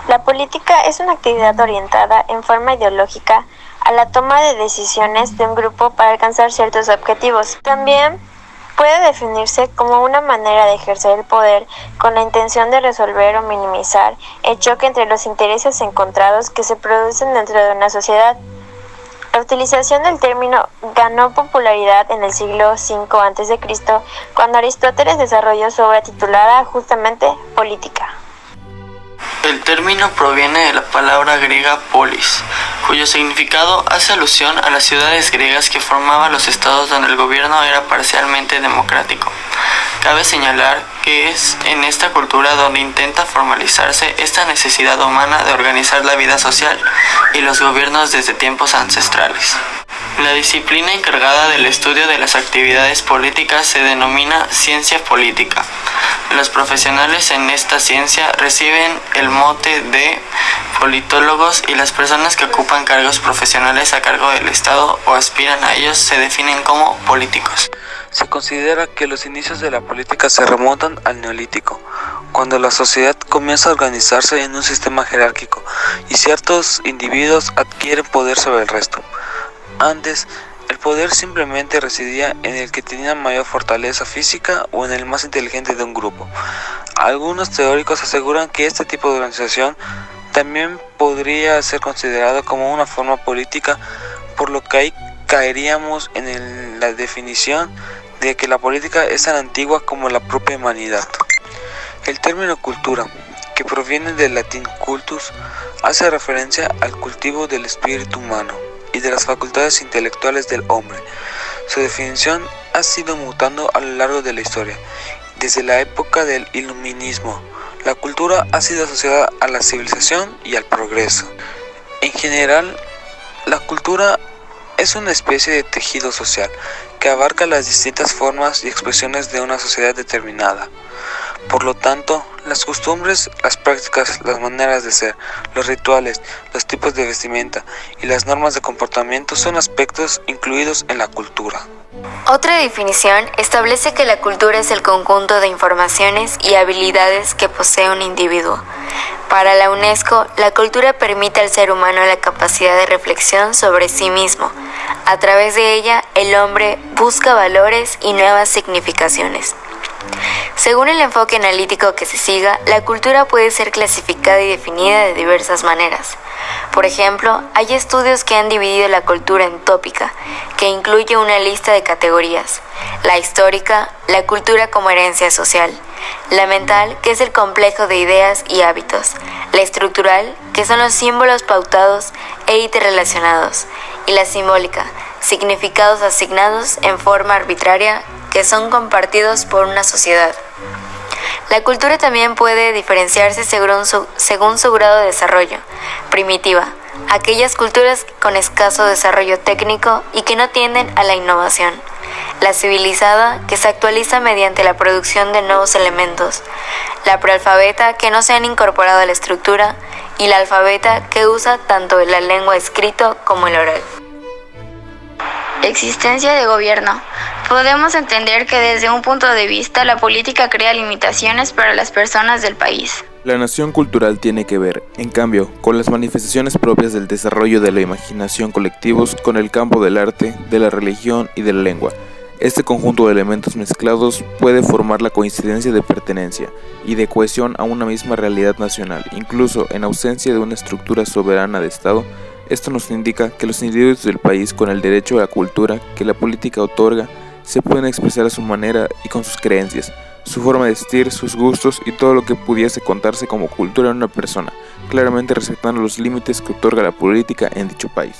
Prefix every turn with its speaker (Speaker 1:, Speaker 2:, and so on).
Speaker 1: La política es una actividad orientada en forma ideológica a la toma de decisiones de un grupo para alcanzar ciertos objetivos. También puede definirse como una manera de ejercer el poder con la intención de resolver o minimizar el choque entre los intereses encontrados que se producen dentro de una sociedad. La utilización del término ganó popularidad en el siglo V a.C., cuando Aristóteles desarrolló su obra titulada justamente Política.
Speaker 2: El término proviene de la palabra griega polis, cuyo significado hace alusión a las ciudades griegas que formaban los estados donde el gobierno era parcialmente democrático. Cabe señalar que es en esta cultura donde intenta formalizarse esta necesidad humana de organizar la vida social y los gobiernos desde tiempos ancestrales. La disciplina encargada del estudio de las actividades políticas se denomina ciencia política. Los profesionales en esta ciencia reciben el mote de politólogos y las personas que ocupan cargos profesionales a cargo del Estado o aspiran a ellos se definen como políticos.
Speaker 3: Se considera que los inicios de la política se remontan al Neolítico, cuando la sociedad comienza a organizarse en un sistema jerárquico y ciertos individuos adquieren poder sobre el resto. Antes, el poder simplemente residía en el que tenía mayor fortaleza física o en el más inteligente de un grupo. Algunos teóricos aseguran que este tipo de organización también podría ser considerado como una forma política, por lo que ahí caeríamos en la definición de que la política es tan antigua como la propia humanidad. El término cultura, que proviene del latín cultus, hace referencia al cultivo del espíritu humano y de las facultades intelectuales del hombre. Su definición ha sido mutando a lo largo de la historia. Desde la época del iluminismo, la cultura ha sido asociada a la civilización y al progreso. En general, la cultura es una especie de tejido social que abarca las distintas formas y expresiones de una sociedad determinada. Por lo tanto, las costumbres, las prácticas, las maneras de ser, los rituales, los tipos de vestimenta y las normas de comportamiento son aspectos incluidos en la cultura.
Speaker 4: Otra definición establece que la cultura es el conjunto de informaciones y habilidades que posee un individuo. Para la UNESCO, la cultura permite al ser humano la capacidad de reflexión sobre sí mismo. A través de ella, el hombre busca valores y nuevas significaciones. Según el enfoque analítico que se siga, la cultura puede ser clasificada y definida de diversas maneras. Por ejemplo, hay estudios que han dividido la cultura en tópica, que incluye una lista de categorías: la histórica, la cultura como herencia social; la mental, que es el complejo de ideas y hábitos; la estructural, que son los símbolos pautados e interrelacionados; y la simbólica, significados asignados en forma arbitraria que son compartidos por una sociedad. La cultura también puede diferenciarse según su grado de desarrollo. Primitiva, aquellas culturas con escaso desarrollo técnico y que no tienden a la innovación. La civilizada, que se actualiza mediante la producción de nuevos elementos. La prealfabeta, que no se han incorporado a la estructura. Y la alfabeta, que usa tanto la lengua escrito como el oral.
Speaker 5: Existencia de gobierno. Podemos entender que desde un punto de vista la política crea limitaciones para las personas del país.
Speaker 6: La nación cultural tiene que ver, en cambio, con las manifestaciones propias del desarrollo de la imaginación colectivos con el campo del arte, de la religión y de la lengua. Este conjunto de elementos mezclados puede formar la coincidencia de pertenencia y de cohesión a una misma realidad nacional, incluso en ausencia de una estructura soberana de Estado. Esto nos indica que los individuos del país, con el derecho a la cultura que la política otorga, se pueden expresar a su manera y con sus creencias, su forma de vestir, sus gustos y todo lo que pudiese contarse como cultura en una persona, claramente respetando los límites que otorga la política en dicho país.